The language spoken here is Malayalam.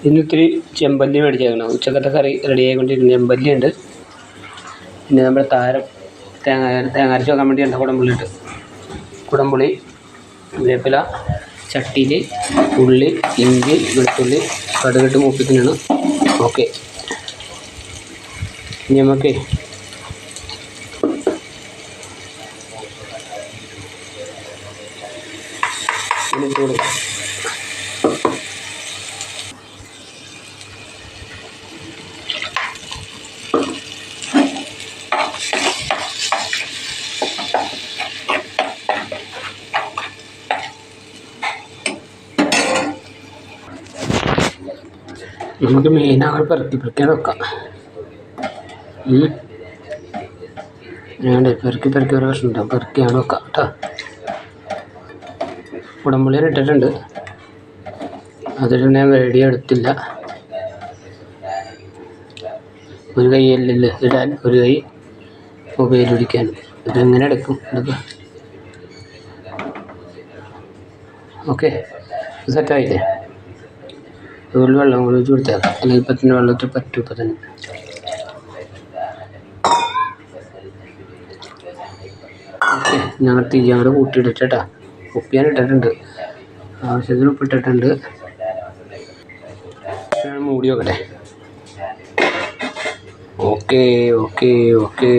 ഇന്ന് ഇത്തിരി ചെമ്പല്ലി മേടിച്ചേക്കണം. ഉച്ചക്കത്തെ കറി റെഡി ആയിക്കൊണ്ടിരിക്കുന്നു. ചെമ്പല്ലി ഉണ്ട്, പിന്നെ നമ്മുടെ താരം തേങ്ങ അരച്ച് വെക്കാൻ വേണ്ടി ഉണ്ട്. കുടംപുളി, വേപ്പില, ചട്ടിയിൽ ഉള്ളി, ഇഞ്ചി, വെളുത്തുള്ളി, കടുകിട്ട് മൂപ്പിക്കുന്നതാണ്. ഓക്കെ, ഇനി നമുക്ക് ചൂട് നമുക്ക് മീനങ്ങൾ പെറുക്കി വെക്കാം. ഞാൻ പെറുക്കി ഒരു വർഷം ഉണ്ടാവും, പെറുക്കിയാണ് വെക്കാം കേട്ടോ. കുടംപുളിയാണ് ഇട്ടിട്ടുണ്ട്, അതിൽ ഞാൻ വീഡിയോ എടുത്തില്ല. ഒരു കൈയല്ല ഇടാൻ, ഒരു കൈ മൊബൈൽ പിടിക്കാൻ. ഇതെങ്ങനെ എടുക്കും ഇതൊക്കെ? ഓക്കെ, സെറ്റായില്ലേ? ഒരു വെള്ളം കൂടി ഒഴിച്ച് കൊടുത്തേക്കാം, അല്ലെങ്കിൽ ഇപ്പം തന്നെ വെള്ളത്തിൽ പറ്റും. ഇപ്പം തന്നെ ഓക്കെ. ഞങ്ങൾ തീ അങ്ങോട്ട് കൂട്ടിയിട്ടിട്ടാ, ഉപ്പിയാൻ ഇട്ടിട്ടുണ്ട്, ആവശ്യത്തിന് ഉപ്പിട്ടിട്ടുണ്ട്. മൂടി വെക്കട്ടെ. Okay okay okay.